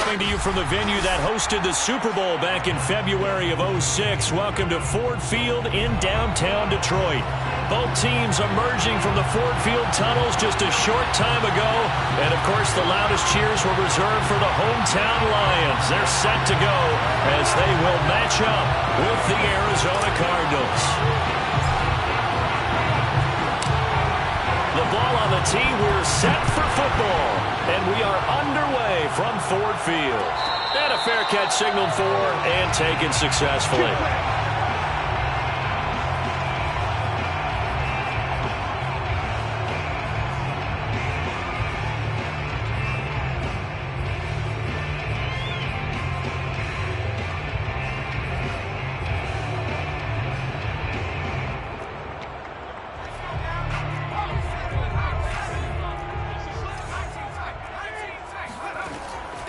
Coming to you from the venue that hosted the Super Bowl back in February of '06. Welcome to Ford Field in downtown Detroit. Both teams emerging from the Ford Field tunnels just a short time ago. And, of course, the loudest cheers were reserved for the hometown Lions. They're set to go as they will match up with the Arizona Cardinals. The ball on the tee. We're set for football. And we are underway from Ford Field. And a fair catch signaled for and taken successfully.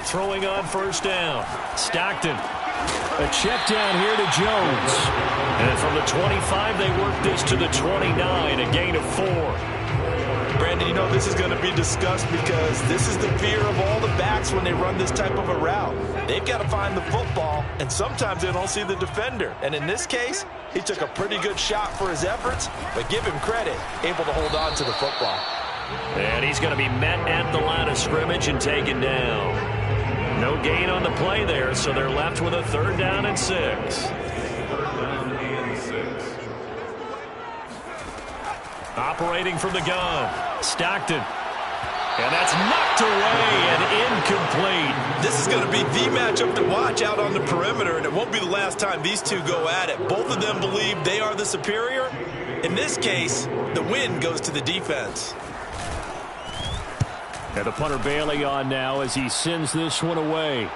Throwing on first down. Stockton. A check down here to Jones. And from the 25, they work this to the 29, a gain of 4. Brandon, you know this is going to be discussed because this is the fear of all the backs when they run this type of a route. They've got to find the football, and sometimes they don't see the defender. And in this case, he took a pretty good shot for his efforts, but give him credit, able to hold on to the football. And he's going to be met at the line of scrimmage and taken down. No gain on the play there, so they're left with a 3rd down and 6. Operating from the gun, Stockton. And that's knocked away and incomplete. This is going to be the matchup to watch out on the perimeter, and it won't be the last time these two go at it. Both of them believe they are the superior. In this case, the win goes to the defense. And the punter Bailey on now as he sends this one away.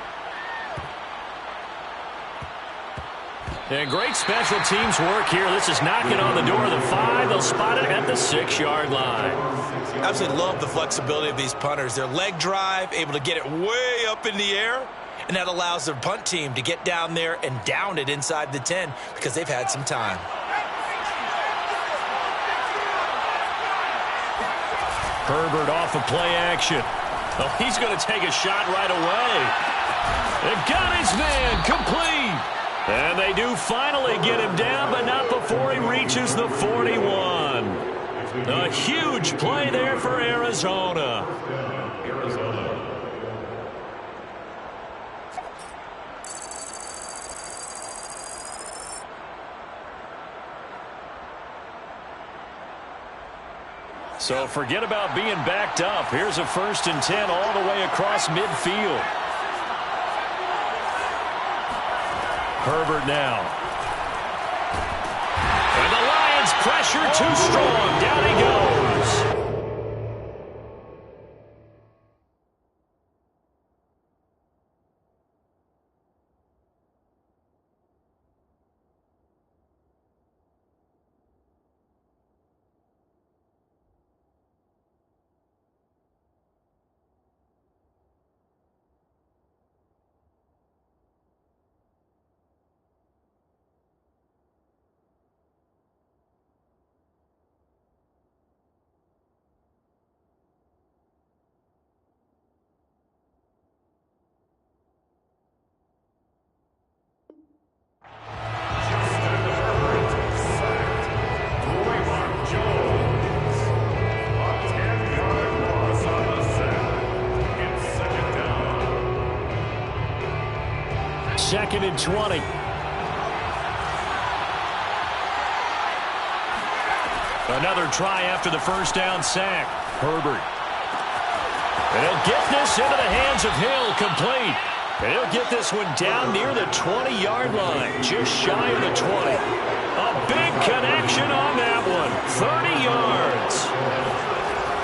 And great special teams work here. This is knocking on the door of the 5. They'll spot it at the 6-yard line. Absolutely love the flexibility of these punters. Their leg drive, able to get it way up in the air, and that allows their punt team to get down there and down it inside the 10 because they've had some time. Herbert off of play action. Oh, he's going to take a shot right away. They've got his man complete. And they do finally get him down, but not before he reaches the 41. A huge play there for Arizona. So forget about being backed up. Here's a 1st and 10 all the way across midfield. Herbert now. And the Lions pressure too strong. Down he goes. Second and 20. Another try after the first down sack. Herbert. And he'll get this into the hands of Hill, complete. And he'll get this one down near the 20-yard line, just shy of the 20. A big connection on that one. 30 yards.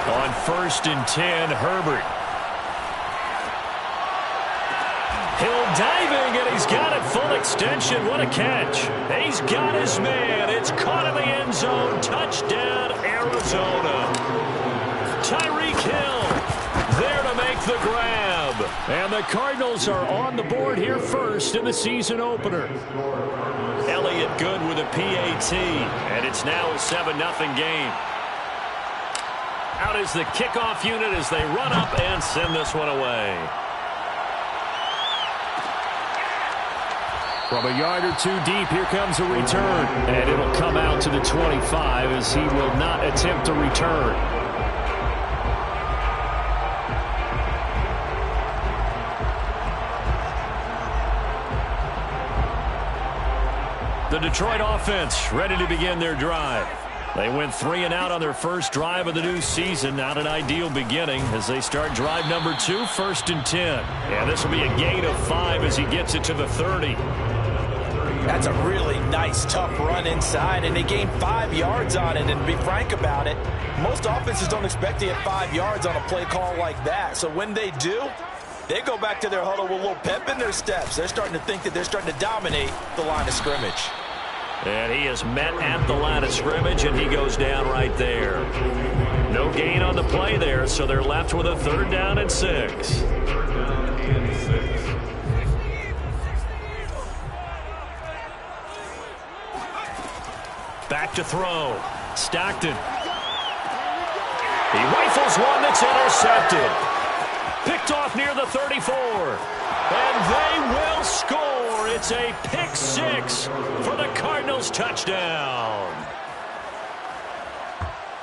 On 1st and 10, Herbert. Hill diving, and he's got it full extension. What a catch. He's got his man. It's caught in the end zone. Touchdown, Arizona. Tyreek Hill there to make the grab. And the Cardinals are on the board here first in the season opener. Elliott good with a PAT, and it's now a 7-0 game. Out is the kickoff unit as they run up and send this one away. From a yard or two deep, here comes a return. And it'll come out to the 25 as he will not attempt to return. The Detroit offense ready to begin their drive. They went 3 and out on their first drive of the new season. Not an ideal beginning as they start drive number 2, 1st and 10. And this will be a gain of 5 as he gets it to the 30. That's a really nice, tough run inside, and they gained 5 yards on it. And to be frank about it, most offenses don't expect to get 5 yards on a play call like that. So when they do, they go back to their huddle with a little pep in their steps. They're starting to think that they're starting to dominate the line of scrimmage. And he is met at the line of scrimmage, and he goes down right there. No gain on the play there, so they're left with a 3rd down and 6. Back to throw. Stockton. He rifles one that's intercepted. Picked off near the 34. And they will score. It's a pick 6 for the Cardinals touchdown.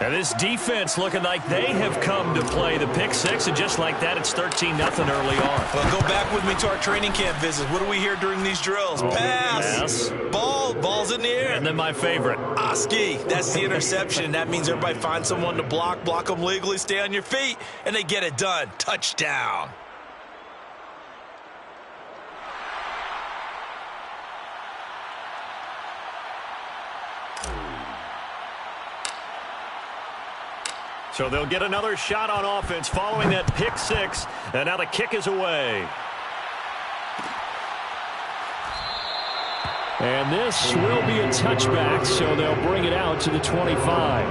And this defense looking like they have come to play the pick 6, and just like that, it's 13-0 early on. Well, go back with me to our training camp visits. What do we hear during these drills? Pass. Yes. Ball's in the air. And then my favorite. Oski, that's the interception. That means everybody finds someone to block them legally, stay on your feet, and they get it done. Touchdown. So they'll get another shot on offense following that pick 6, and now the kick is away. And this will be a touchback, so they'll bring it out to the 25.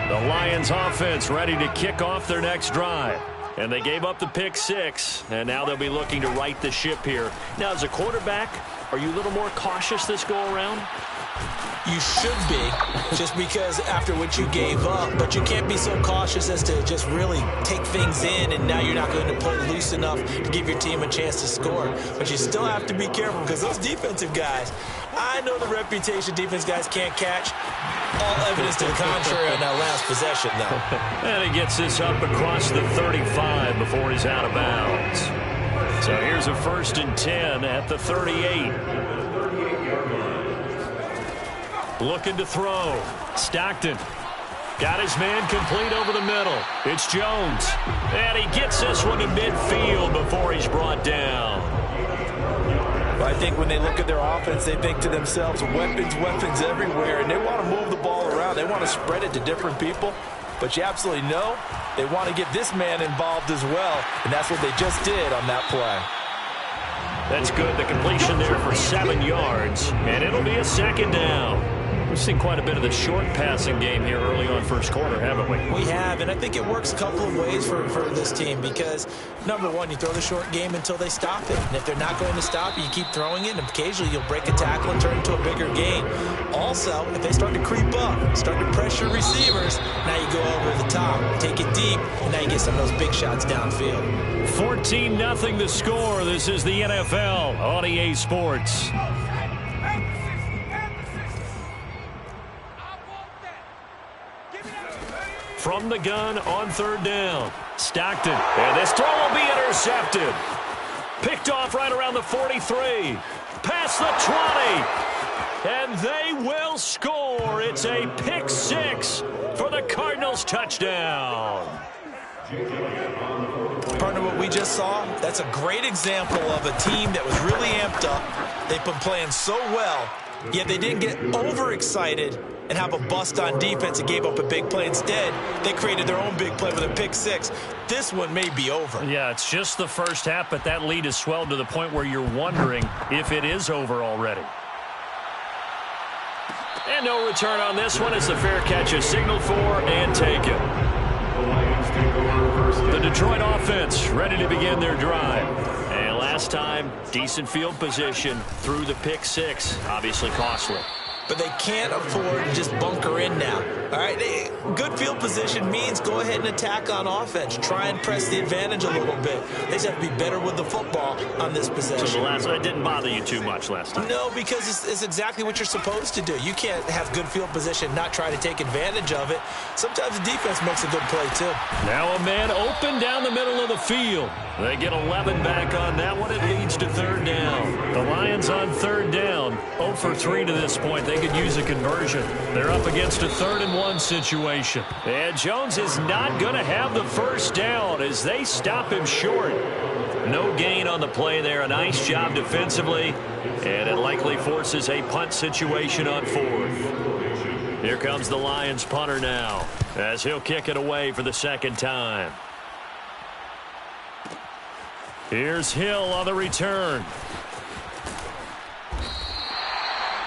The Lions offense ready to kick off their next drive. And they gave up the pick 6, and now they'll be looking to right the ship here. Now, as a quarterback, are you a little more cautious this go-around? You should be, just because after what you gave up, but you can't be so cautious as to just really take things in, and now you're not going to play loose enough to give your team a chance to score. But you still have to be careful because those defensive guys, I know the reputation defense guys can't catch. All evidence to the contrary on that last possession, though. And he gets this up across the 35 before he's out of bounds. So here's a 1st and 10 at the 38. Looking to throw. Stockton. Got his man complete over the middle. It's Jones. And he gets this one to midfield before he's brought down. Well, I think when they look at their offense, they think to themselves, weapons everywhere, and they want to move the ball around. They want to spread it to different people. But you absolutely know they want to get this man involved as well, and that's what they just did on that play. That's good. The completion there for 7 yards, and it'll be a 2nd down. We've seen quite a bit of the short passing game here early on first quarter, haven't we? We have, and I think it works a couple of ways for this team because, number one, you throw the short game until they stop it. And if they're not going to stop it, you keep throwing it, and occasionally you'll break a tackle and turn it into a bigger gain. Also, if they start to creep up, start to pressure receivers, now you go over the top, take it deep, and now you get some of those big shots downfield. 14-0 the score. This is the NFL on EA Sports. From the gun on 3rd down. Stockton. And this throw will be intercepted. Picked off right around the 43. Past the 20. And they will score. It's a pick 6 for the Cardinals touchdown. Partner, what we just saw, that's a great example of a team that was really amped up. They've been playing so well, yet they didn't get overexcited and have a bust on defense and gave up a big play. Instead, they created their own big play with a pick 6. This one may be over. Yeah, it's just the first half, but that lead has swelled to the point where you're wondering if it is over already. And no return on this one as the fair catch is signaled for and taken. The Detroit offense ready to begin their drive. And last time, decent field position through the pick 6, obviously costly. but they can't afford to just bunker in now. All right, good field position means go ahead and attack on offense. Try and press the advantage a little bit. They just have to be better with the football on this possession. So it didn't bother you too much last time? No, because it's exactly what you're supposed to do. You can't have good field position, not try to take advantage of it. Sometimes the defense makes a good play, too. Now a man open down the middle of the field. They get 11 back on that one. It leads to third down. The Lions on third down. 0 for 3 to this point. They could use a conversion. They're up against a 3rd and 1 situation. And Jones is not going to have the first down as they stop him short. No gain on the play there. A nice job defensively. And it likely forces a punt situation on 4th. Here comes the Lions punter now as he'll kick it away for the 2nd time. Here's Hill on the return.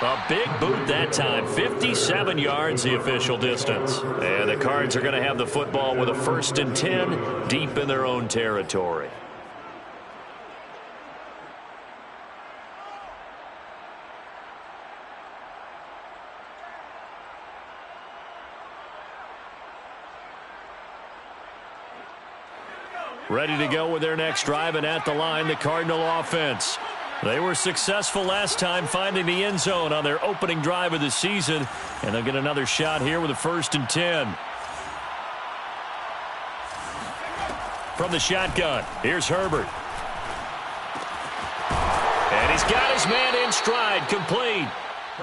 A big boot that time. 57 yards the official distance. And the Cards are going to have the football with a 1st and 10 deep in their own territory. Ready to go with their next drive, and at the line, the Cardinal offense. They were successful last time finding the end zone on their opening drive of the season, and they'll get another shot here with a 1st and 10. From the shotgun, here's Herbert. And he's got his man in stride, complete.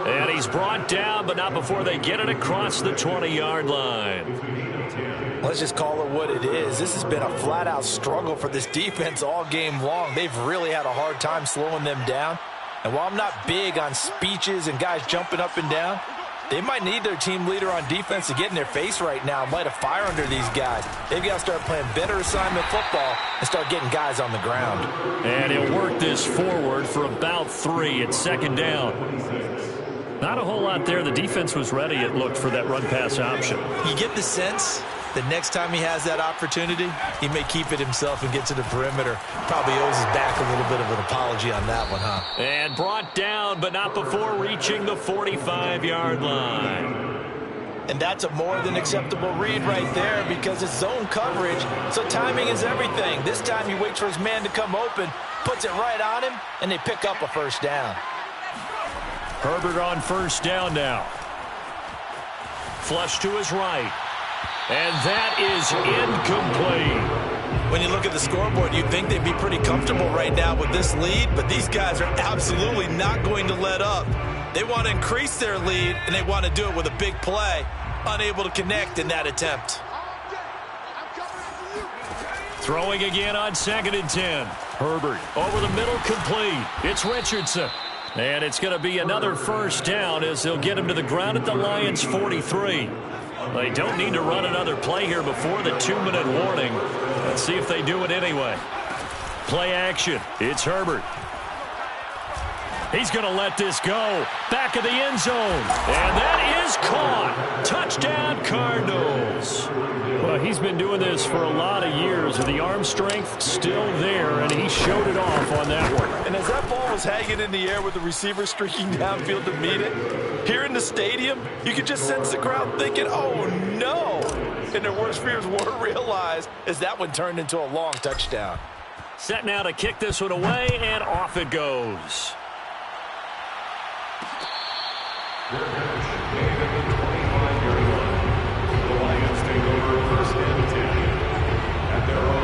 And he's brought down, but not before they get it across the 20-yard line. Let's just call it what it is. This has been a flat-out struggle for this defense all game long. They've really had a hard time slowing them down. And while I'm not big on speeches and guys jumping up and down, they might need their team leader on defense to get in their face right now and light a fire under these guys. They've got to start playing better assignment football and start getting guys on the ground. And he'll work this forward for about 3 at 2nd down. Not a whole lot there. The defense was ready, it looked, for that run-pass option. You get the sense that next time he has that opportunity, he may keep it himself and get to the perimeter. Probably owes his back a little bit of an apology on that one, huh? And brought down, but not before reaching the 45-yard line. And that's a more than acceptable read right there because it's zone coverage, so timing is everything. This time he waits for his man to come open, puts it right on him, and they pick up a 1st down. Herbert on 1st down now. Flush to his right. And that is incomplete. When you look at the scoreboard, you'd think they'd be pretty comfortable right now with this lead, but these guys are absolutely not going to let up. They want to increase their lead, and they want to do it with a big play. Unable to connect in that attempt. Throwing again on 2nd and 10. Herbert over the middle, complete. It's Richardson. And it's going to be another 1st down as they'll get him to the ground at the Lions' 43. They don't need to run another play here before the 2-minute warning. Let's see if they do it anyway. Play action. It's Herbert. He's going to let this go. Back of the end zone. And that is caught. Touchdown, Cardinals. Well, he's been doing this for a lot of years, and the arm strength still there, and he showed it off on that one. And as that ball was hanging in the air with the receiver streaking downfield to meet it, here in the stadium, you could just sense the crowd thinking, oh, no. And their worst fears were realized as that one turned into a long touchdown. Set now to kick this one away, and off it goes.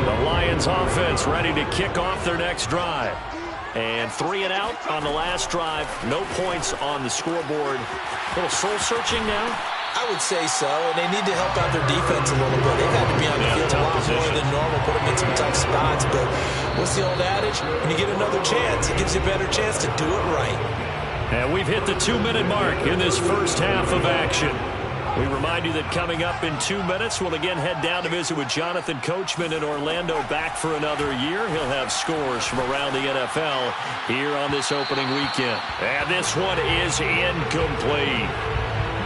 The Lions offense ready to kick off their next drive. And 3 and out on the last drive. No points on the scoreboard. A little soul-searching now? I would say so, and they need to help out their defense a little bit. They've had to be on the field a lot more than normal, put them in some tough spots. But what's the old adage? When you get another chance, it gives you a better chance to do it right. And we've hit the 2-minute mark in this first half of action. We remind you that coming up in 2 minutes, we'll again head down to visit with Jonathan Coachman in Orlando, back for another year. He'll have scores from around the NFL here on this opening weekend. And this one is incomplete.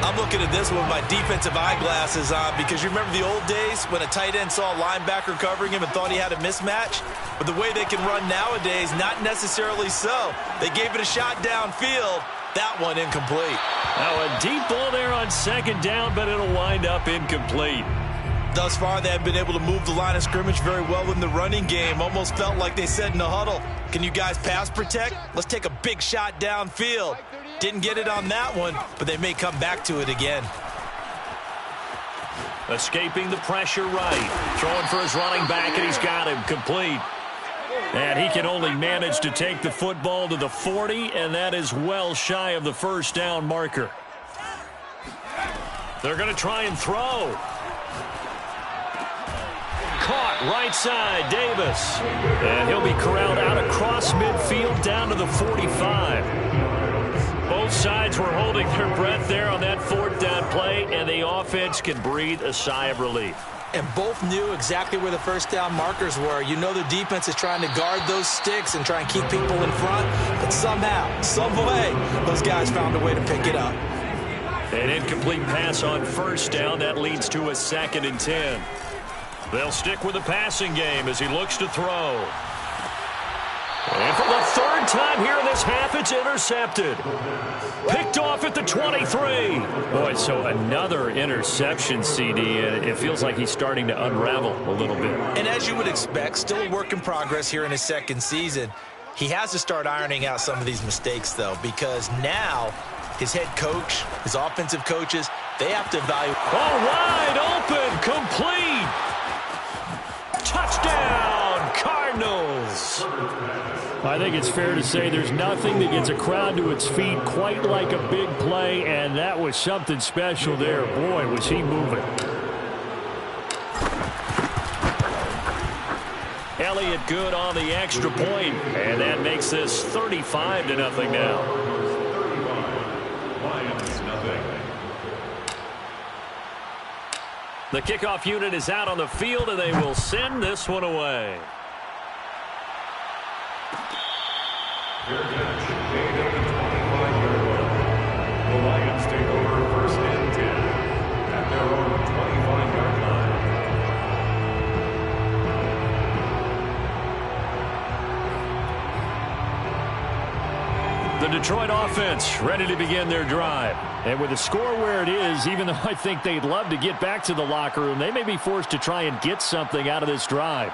I'm looking at this one with my defensive eyeglasses on because you remember the old days when a tight end saw a linebacker covering him and thought he had a mismatch? But the way they can run nowadays, not necessarily so. They gave it a shot downfield, That one incomplete. Now a deep ball there on second down, but it'll wind up incomplete. Thus far, they have been able to move the line of scrimmage very well in the running game. Almost felt like they said in the huddle, can you guys pass protect? Let's take a big shot downfield. Didn't get it on that one, but they may come back to it again. Escaping the pressure right. Throwing for his running back, and he's got him complete. And he can only manage to take the football to the 40, and that is well shy of the first down marker. They're going to try and throw. Caught right side, Davis. And he'll be corralled out across midfield down to the 45. Both sides were holding their breath there on that fourth down play, and the offense can breathe a sigh of relief. And both knew exactly where the first down markers were. You know the defense is trying to guard those sticks and try and keep people in front, but somehow, some way, those guys found a way to pick it up. An incomplete pass on first down. That leads to a 2nd and 10. They'll stick with the passing game as he looks to throw. And for the third time here in this half, it's intercepted. Picked off at the 23. Boy, so another interception, CD, and it feels like he's starting to unravel a little bit. And as you would expect, still a work in progress here in his second season. He has to start ironing out some of these mistakes, though, because now his head coach, his offensive coaches, they have to evaluate. Oh, wide open, complete. Touchdown, Cardinals. I think it's fair to say there's nothing that gets a crowd to its feet quite like a big play, and that was something special there. Boy, was he moving. Elliott good on the extra point, and that makes this 35-0 now. The kickoff unit is out on the field, and they will send this one away. Fair catch, made at the 25-yard line. The Lions take over 1st and 10 at their own 25-yard line. The Detroit offense ready to begin their drive. And with the score where it is, even though I think they'd love to get back to the locker room, they may be forced to try and get something out of this drive.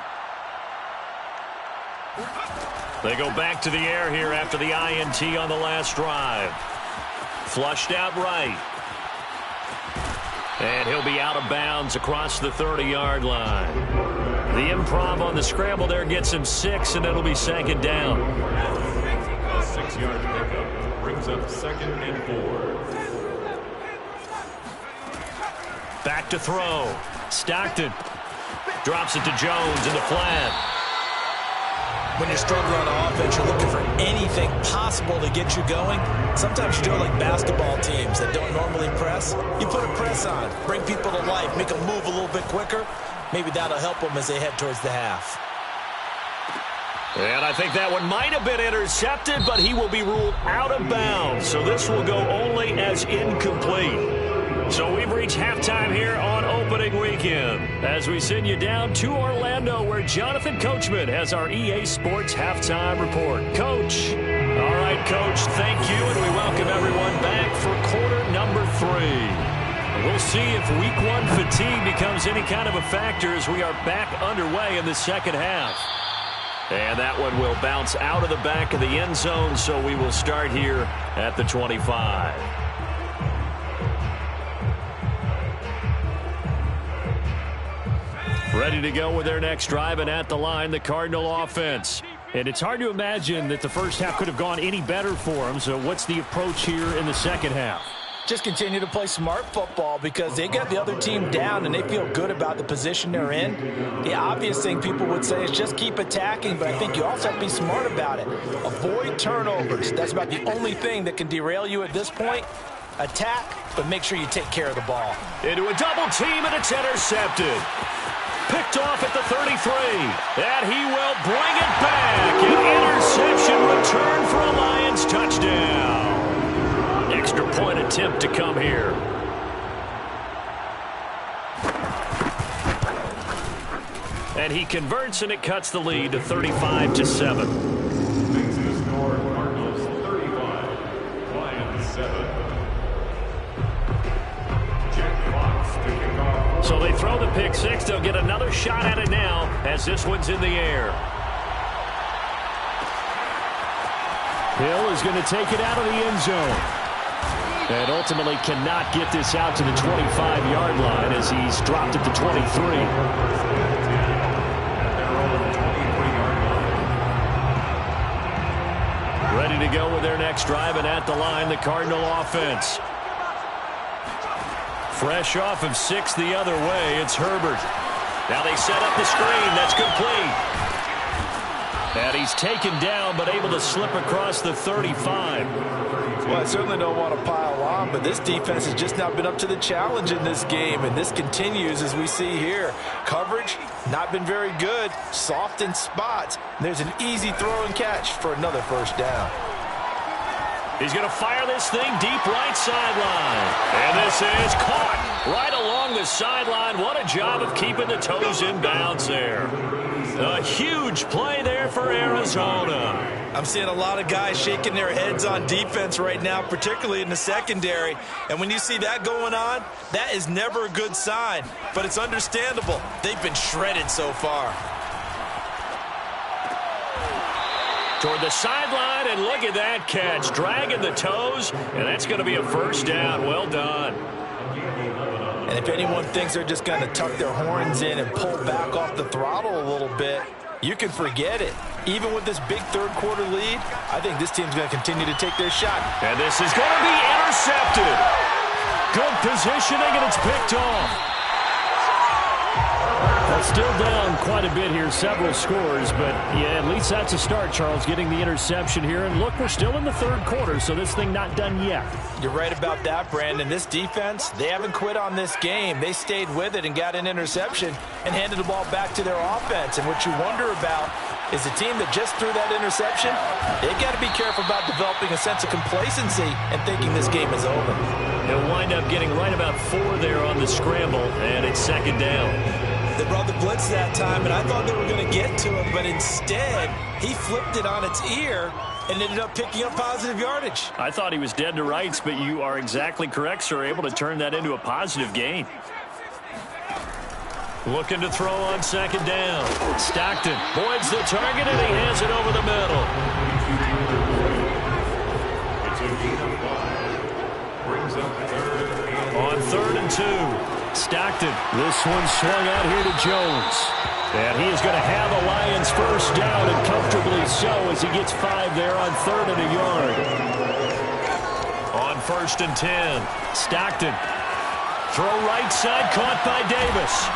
They go back to the air here after the INT on the last drive. Flushed out right. And he'll be out of bounds across the 30-yard line. The improv on the scramble there gets him 6, and it'll be 2nd down. A 6-yard pickup brings up 2nd and 4. Back to throw. Stockton drops it to Jones in the flat. When you're struggling on offense, you're looking for anything possible to get you going. Sometimes you do it like basketball teams that don't normally press. You put a press on, bring people to life, make them move a little bit quicker. Maybe that'll help them as they head towards the half. And I think that one might have been intercepted, but he will be ruled out of bounds. So this will go only as incomplete. So we've reached halftime here on opening weekend as we send you down to Orlando where Jonathan Coachman has our EA Sports halftime report. Coach. All right, Coach, thank you, and we welcome everyone back for quarter number 3. We'll see if week 1 fatigue becomes any kind of a factor as we are back underway in the second half. And that one will bounce out of the back of the end zone, so we will start here at the 25. Ready to go with their next drive, and at the line, the Cardinal offense. And it's hard to imagine that the first half could have gone any better for them. So what's the approach here in the second half? Just continue to play smart football because they got the other team down and they feel good about the position they're in. The obvious thing people would say is just keep attacking, but I think you also have to be smart about it. Avoid turnovers. That's about the only thing that can derail you at this point. Attack, but make sure you take care of the ball. Into a double team, and it's intercepted. Picked off at the 33. And he will bring it back. An interception return for a Lions touchdown. Extra point attempt to come here. And he converts, and it cuts the lead to 35-7. Makes the score Cardinals 35, Lions throw the pick six. They'll get another shot at it now as this one's in the air. Hill is going to take it out of the end zone. And ultimately cannot get this out to the 25-yard line as he's dropped at the 23. Ready to go with their next drive, and at the line, the Cardinal offense. Fresh off of 6 the other way, it's Herbert. Now they set up the screen. That's complete. And he's taken down, but able to slip across the 35. Well, I certainly don't want to pile on, but this defense has just not been up to the challenge in this game, and this continues as we see here. Coverage, not been very good, soft in spots. There's an easy throw and catch for another first down. He's going to fire this thing deep right sideline. And this is caught right along the sideline. What a job of keeping the toes in bounds there. A huge play there for Arizona. I'm seeing a lot of guys shaking their heads on defense right now, particularly in the secondary. And when you see that going on, that is never a good sign. But it's understandable. They've been shredded so far. Toward the sideline, and look at that catch. Dragging the toes, and that's going to be a first down. Well done. And if anyone thinks they're just going to tuck their horns in and pull back off the throttle a little bit, you can forget it. Even with this big third-quarter lead, I think this team's going to continue to take their shot. And this is going to be intercepted. Good positioning, and it's picked off. Well, still down quite a bit here, several scores, but yeah, at least that's a start, Charles, getting the interception here. And look, we're still in the third quarter, so this thing not done yet. You're right about that, Brandon. This defense, they haven't quit on this game. They stayed with it and got an interception and handed the ball back to their offense. And what you wonder about is the team that just threw that interception, they've got to be careful about developing a sense of complacency and thinking this game is over. They'll wind up getting right about 4 there on the scramble, and it's second down. They brought the blitz that time, and I thought they were going to get to him, but instead, he flipped it on its ear and ended up picking up positive yardage. I thought he was dead to rights, but you are exactly correct, sir. Able to turn that into a positive gain. Looking to throw on second down. Stockton voids the target, and he hands it over the middle. On 3rd and 2. Stockton, this one swung out here to Jones. And he is going to have a Lions first down, and comfortably so as he gets 5 there on 3rd and a yard. On 1st and 10, Stockton. Throw right side, caught by Davis.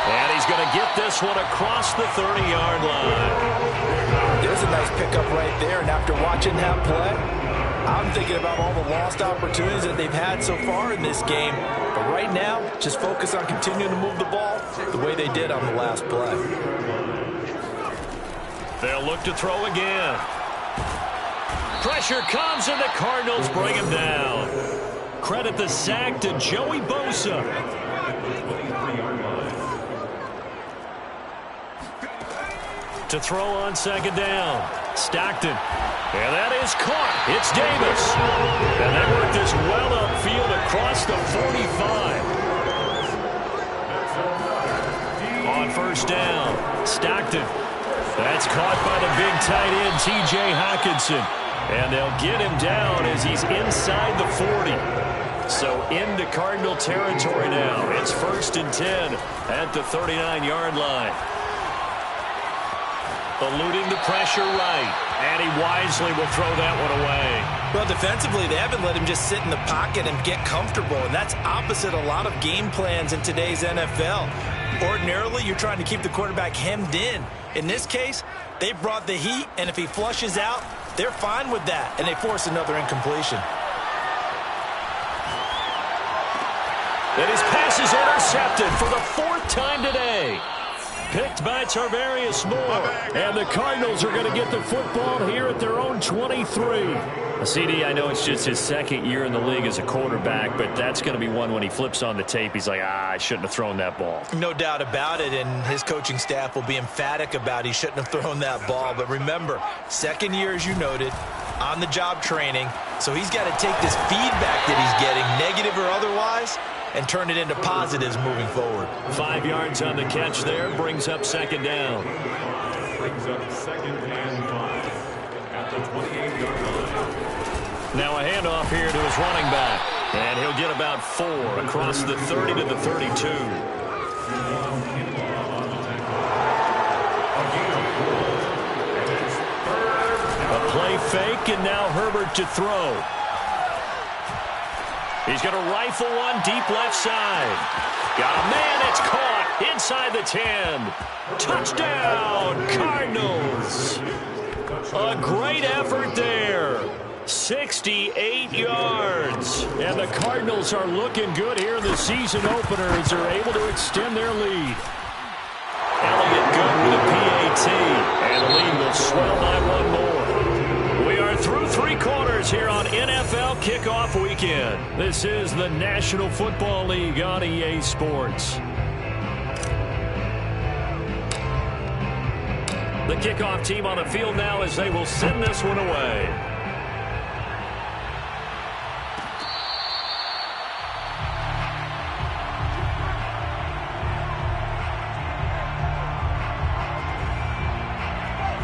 And he's going to get this one across the 30-yard line. There's a nice pickup right there, and after watching that play, I'm thinking about all the lost opportunities that they've had so far in this game. But right now, just focus on continuing to move the ball the way they did on the last play. They'll look to throw again. Pressure comes, and the Cardinals bring him down. Credit the sack to Joey Bosa. To throw on second down. Stockton. And that is caught. It's Davis. And they work this well upfield across the 45. On first down, Stockton. That's caught by the big tight end, T.J. Hockenson. And they'll get him down as he's inside the 40. So into Cardinal territory now. It's 1st and 10 at the 39-yard line. Eluding the pressure right. And he wisely will throw that one away. Well, defensively, they haven't let him just sit in the pocket and get comfortable, and that's opposite a lot of game plans in today's NFL. Ordinarily, you're trying to keep the quarterback hemmed in. In this case, they brought the heat, and if he flushes out, they're fine with that, and they force another incompletion. And his pass is intercepted for the 4th time today. Picked by Tarvarius Moore. And the Cardinals are going to get the football here at their own 23. CD, I know it's just his 2nd year in the league as a quarterback, but that's going to be one when he flips on the tape. He's like, I shouldn't have thrown that ball. No doubt about it, and his coaching staff will be emphatic about he shouldn't have thrown that ball. But remember, 2nd year, as you noted, on-the-job training. So he's got to take this feedback that he's getting, negative or otherwise, and turn it into positives moving forward. 5 yards on the catch there, brings up second down. Brings up 2nd and 5 at the 28-yard line. Now a handoff here to his running back. And he'll get about 4 across the 30 to the 32. A play fake, and now Herbert to throw. He's going to rifle one deep left side. Got a man, it's caught inside the 10. Touchdown, Cardinals. A great effort there. 68 yards. And the Cardinals are looking good here in the season opener as they're able to extend their lead. Elliott good with a PAT. And the lead will swell by 1 more. We are through 3 quarters here on NFL Kickoff Weekend. This is the National Football League on EA Sports. The kickoff team on the field now as they will send this one away.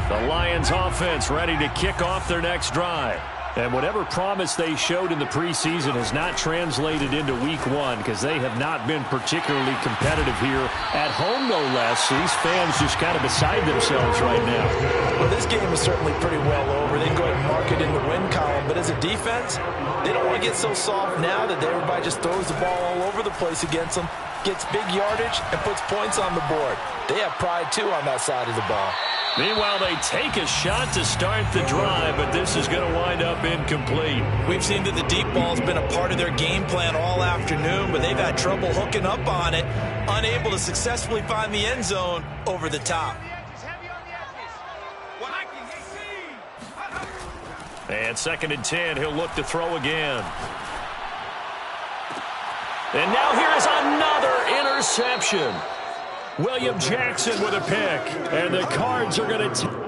The Lions offense ready to kick off their next drive. And whatever promise they showed in the preseason has not translated into week 1 because they have not been particularly competitive here at home, no less. These fans just kind of beside themselves right now. Well, this game is certainly pretty well over. They can go ahead and mark it in the win column. But as a defense, they don't want to get so soft now that everybody just throws the ball all over the place against them, gets big yardage, and puts points on the board. They have pride, too, on that side of the ball. Meanwhile, they take a shot to start the drive, but this is going to wind up incomplete. We've seen that the deep ball has been a part of their game plan all afternoon, but they've had trouble hooking up on it, unable to successfully find the end zone over the top. And 2nd and 10, he'll look to throw again. And now here is another interception. William Jackson with a pick, and the Cards are going to...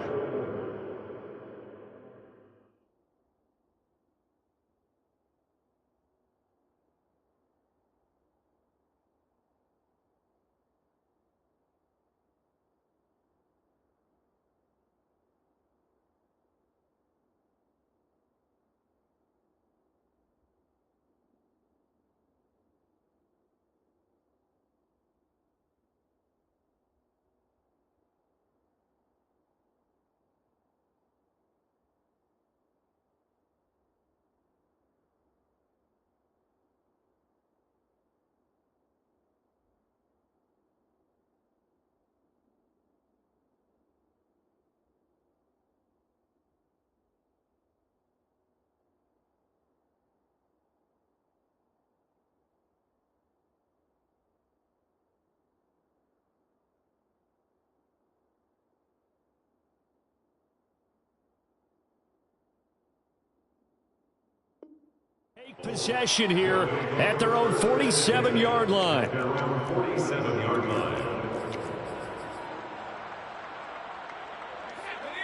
Take possession here at their own 47-yard line. Their own 47-yard line.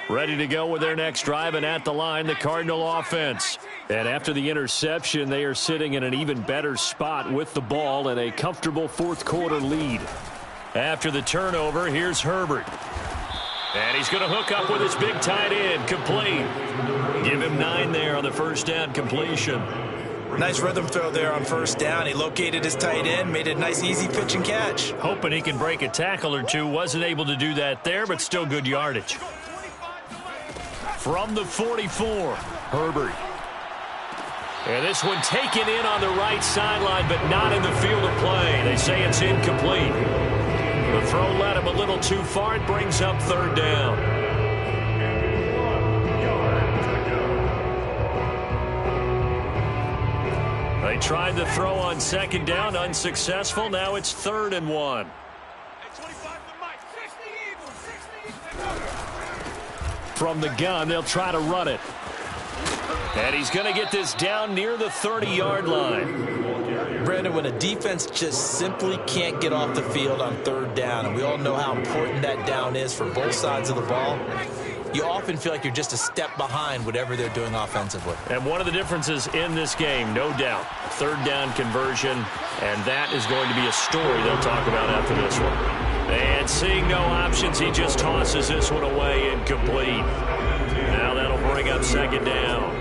Ready to go with their next drive, and at the line, the Cardinal offense. And after the interception, they are sitting in an even better spot with the ball and a comfortable 4th quarter lead. After the turnover, here's Herbert. And he's going to hook up with his big tight end, complete. Give him 9 there on the first down completion. Nice rhythm throw there on first down. He located his tight end, made a nice easy pitch and catch. Hoping he can break a tackle or two. Wasn't able to do that there, but still good yardage. From the 44, Herbert. And this one taken in on the right sideline, but not in the field of play. They say it's incomplete. The throw led him a little too far. It brings up 3rd down. They tried to throw on 2nd down, unsuccessful. Now it's 3rd and 1. From the gun, they'll try to run it. And he's going to get this down near the 30-yard line. Brandon, when a defense just simply can't get off the field on 3rd down, and we all know how important that down is for both sides of the ball, you often feel like you're just a step behind whatever they're doing offensively. And one of the differences in this game, no doubt, third down conversion, and that is going to be a story they'll talk about after this one. And seeing no options, he just tosses this one away incomplete. Now that'll bring up second down.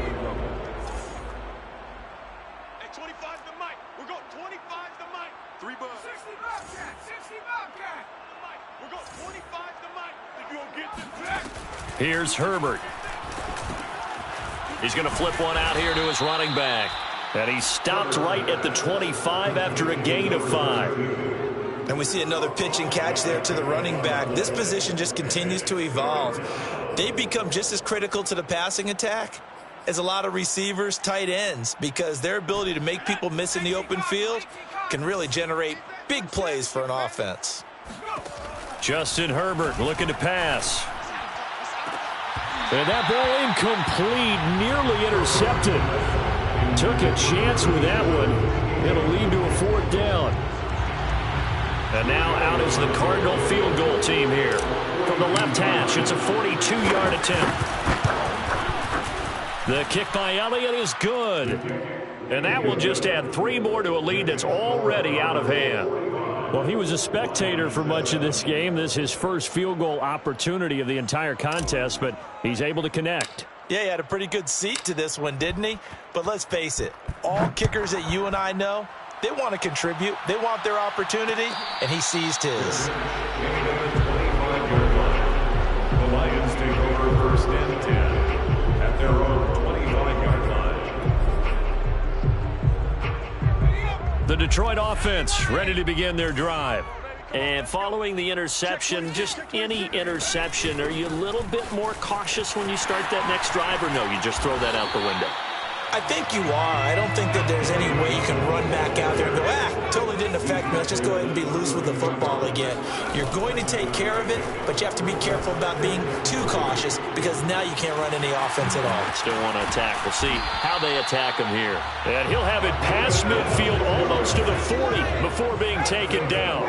Hey, 25 the mic. We're going 25 the mic. 3 bucks. 60 Bobcat. 60 Bobcat. We're going 25 the mic. If you'll get the track. Here's Herbert. He's going to flip one out here to his running back. And he stopped right at the 25 after a gain of 5. And we see another pitch and catch there to the running back. This position just continues to evolve. They become just as critical to the passing attack as a lot of receivers, tight ends, because their ability to make people miss in the open field can really generate big plays for an offense. Justin Herbert looking to pass. And that ball incomplete, nearly intercepted. Took a chance with that one. It'll lead to a 4th down. And now out is the Cardinal field goal team here. From the left hash, it's a 42-yard attempt. The kick by Elliott is good. And that will just add 3 more to a lead that's already out of hand. Well, he was a spectator for much of this game. This is his first field goal opportunity of the entire contest, but he's able to connect. Yeah, he had a pretty good seat to this one, didn't he? But let's face it, all kickers that you and I know, they want to contribute. They want their opportunity, and he seized his. The Lions take over first and 10 at their own 25-yard line. The Detroit offense ready to begin their drive. And following the interception, just any interception, are you a little bit more cautious when you start that next drive, or no, you just throw that out the window? I think you are. I don't think that there's any way you can run back out there and go, totally didn't affect me. Let's just go ahead and be loose with the football again. You're going to take care of it, but you have to be careful about being too cautious because now you can't run any offense at all. Still want to attack. We'll see how they attack him here. And he'll have it past midfield almost to the 40 before being taken down.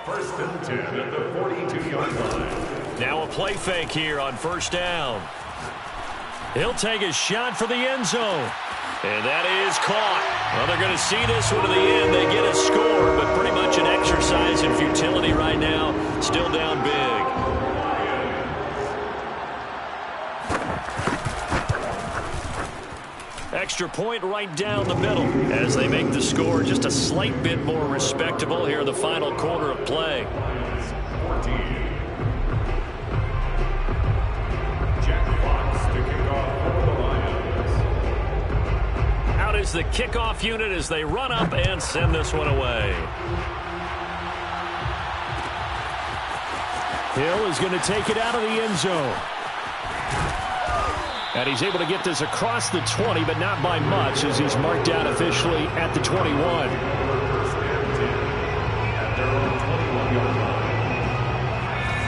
First and 10 at the 42-yard line. Now a play fake here on first down. He'll take a shot for the end zone. And that is caught. Well, they're going to see this one to the end. They get a score, but pretty much an exercise in futility right now. Still down big. Extra point right down the middle as they make the score just a slight bit more respectable here in the final quarter of play. 14. Jack Fox to kick off for the Lions. Out is the kickoff unit as they run up and send this one away. Hill is going to take it out of the end zone. And he's able to get this across the 20, but not by much as he's marked out officially at the 21.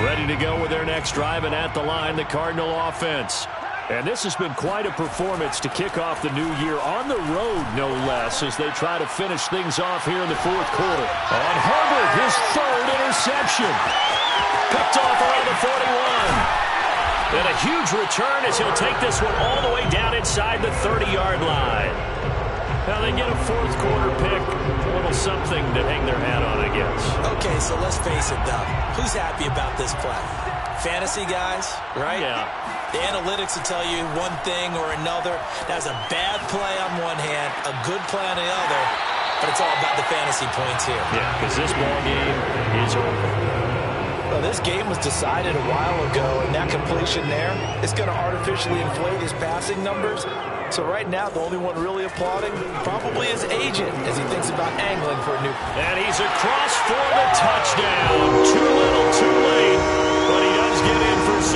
Ready to go with their next drive, and at the line, the Cardinal offense. And this has been quite a performance to kick off the new year on the road, no less, as they try to finish things off here in the 4th quarter. On Herbert, his 3rd interception. Picked off around the 41. And a huge return as he'll take this one all the way down inside the 30-yard line. Now they get a 4th quarter pick. A little something to hang their hat on, I guess. Okay, so let's face it, though. Who's happy about this play? Fantasy guys, right? Yeah. The analytics will tell you one thing or another. That's a bad play on one hand, a good play on the other, but it's all about the fantasy points here. Yeah, because this ball game is over. Well, this game was decided a while ago, and that completion there is going to artificially inflate his passing numbers. So right now, the only one really applauding probably his agent as he thinks about angling for a new... And he's across for the touchdown. Too little, too late, but he does get in for 6.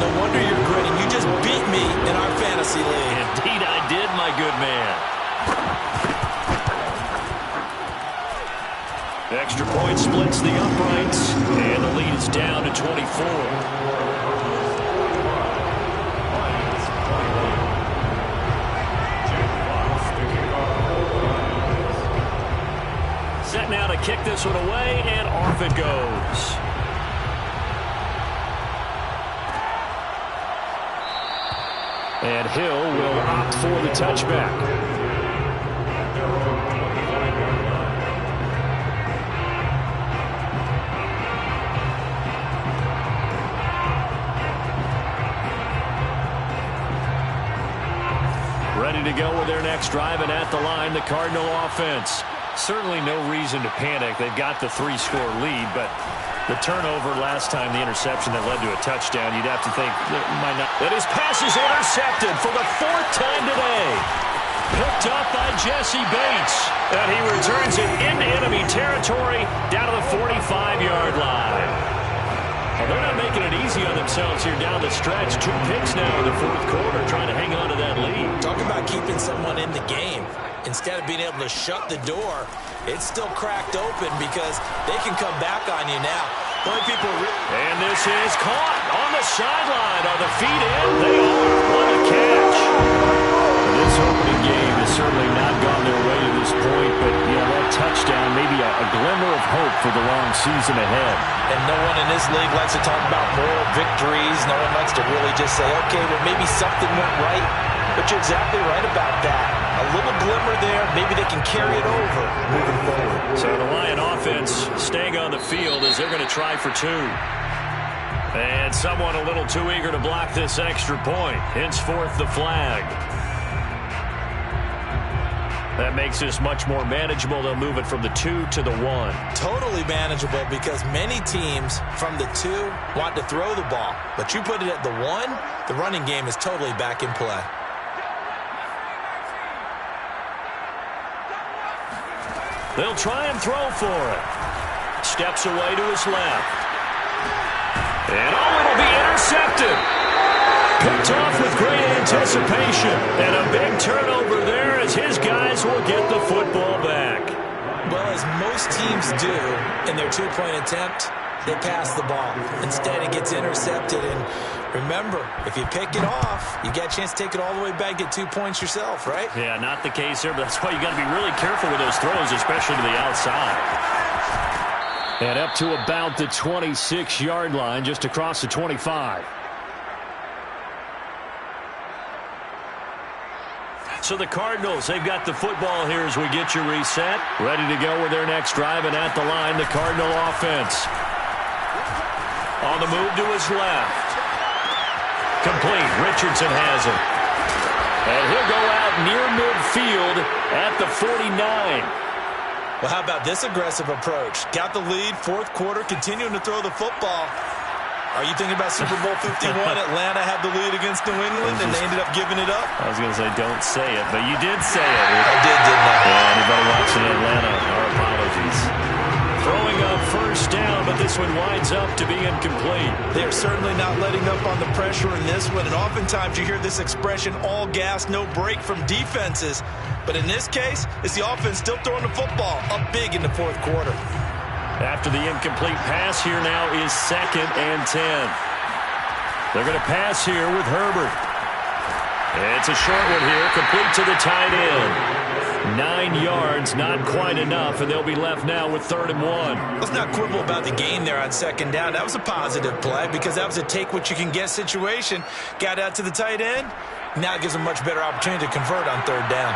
No wonder you're grinning. You just beat me in our fantasy league. Indeed I did, my good man. Extra point splits the uprights, and the lead is down to 24. Set now to kick this one away, and off it goes. And Hill will opt for the touchback. Ready to go with their next drive, and at the line, the Cardinal offense. Certainly no reason to panic. They've got the 3-score lead, but the turnover last time, the interception that led to a touchdown, you'd have to think that might not. That his pass is intercepted for the 4th time today. Picked up by Jesse Bates. And he returns it into enemy territory down to the 45-yard line. Well, they're not making it easy on themselves here down the stretch. 2 picks now in the 4th quarter, trying to hang on to that lead. Talk about keeping someone in the game. Instead of being able to shut the door, it's still cracked open because they can come back on you now. And this is caught on the sideline. Are the feet in? They are. What a catch. This opening game has certainly not gone their way to this point, but that touchdown, maybe a glimmer of hope for the long season ahead. And no one in this league likes to talk about moral victories. No one likes to really just say, okay, well, maybe something went right. But you're exactly right about that. A little glimmer there. Maybe they can carry it over moving forward. So the Lion offense staying on the field as they're going to try for 2. And someone a little too eager to block this extra point. Henceforth the flag. That makes this much more manageable. They'll move it from the 2 to the 1. Totally manageable because many teams from the 2 want to throw the ball. But you put it at the 1, the running game is totally back in play. They'll try and throw for it. Steps away to his left. And it'll be intercepted. Picked off with great anticipation. And a big turnover there as his guys will get the football back. Well, as most teams do in their 2-point attempt, they pass the ball. Instead, it gets intercepted. And remember, if you pick it off, you get a chance to take it all the way back, get 2 points yourself, right? Yeah, not the case here, but that's why you got to be really careful with those throws, especially to the outside. And up to about the 26-yard line, just across the 25. So the Cardinals, they've got the football here as we get you reset. Ready to go with their next drive, and at the line, the Cardinal offense. On the move to his left. Complete. Richardson has it. And he'll go out near midfield at the 49. Well, how about this aggressive approach? Got the lead, 4th quarter, continuing to throw the football. Are you thinking about Super Bowl 51? Atlanta had the lead against New England, and they ended up giving it up? I was going to say, don't say it, but you did say it. I did, didn't I? Yeah, anybody watching Atlanta, our apologies. Throwing up 1st down, but this one winds up to be incomplete. They're certainly not letting up on the pressure in this one, and oftentimes you hear this expression, all gas, no break from defenses. But in this case, it's the offense still throwing the football up big in the 4th quarter. After the incomplete pass, here now is 2nd and 10. They're going to pass here with Herbert. It's a short one here, complete to the tight end. 9 yards, not quite enough, and they'll be left now with 3rd and 1. Let's not quibble about the gain there on 2nd down. That was a positive play because that was a take-what-you-can-get situation. Got out to the tight end. Now it gives them a much better opportunity to convert on 3rd down.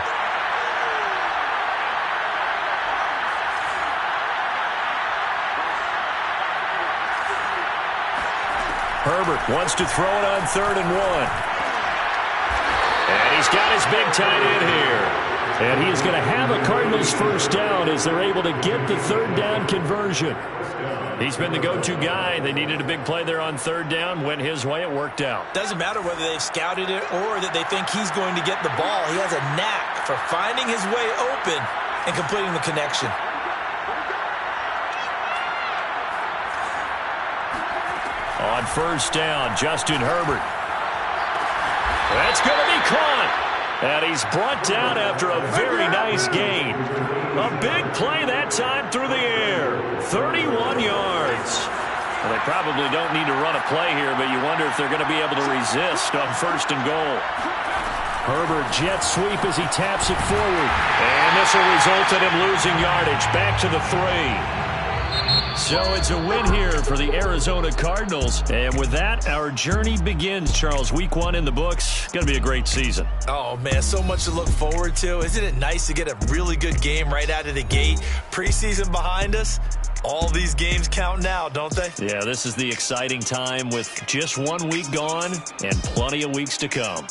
Herbert wants to throw it on 3rd and 1. And he's got his big tight end here. And he is going to have a Cardinals 1st down as they're able to get the 3rd down conversion. He's been the go-to guy. They needed a big play there on 3rd down. Went his way. It worked out. Doesn't matter whether they've scouted it or that they think he's going to get the ball. He has a knack for finding his way open and completing the connection. On 1st down, Justin Herbert. That's going to be caught. And he's brought down after a very nice gain. A big play that time through the air. 31 yards. Well, they probably don't need to run a play here, but you wonder if they're going to be able to resist on 1st and goal. Herbert jet sweep as he taps it forward. And this will result in him losing yardage. Back to the 3. So it's a win here for the Arizona Cardinals. And with that, our journey begins, Charles. Week 1 in the books. Going to be a great season. Oh, man, so much to look forward to. Isn't it nice to get a really good game right out of the gate? Preseason behind us. All these games count now, don't they? Yeah, this is the exciting time with just 1 week gone and plenty of weeks to come.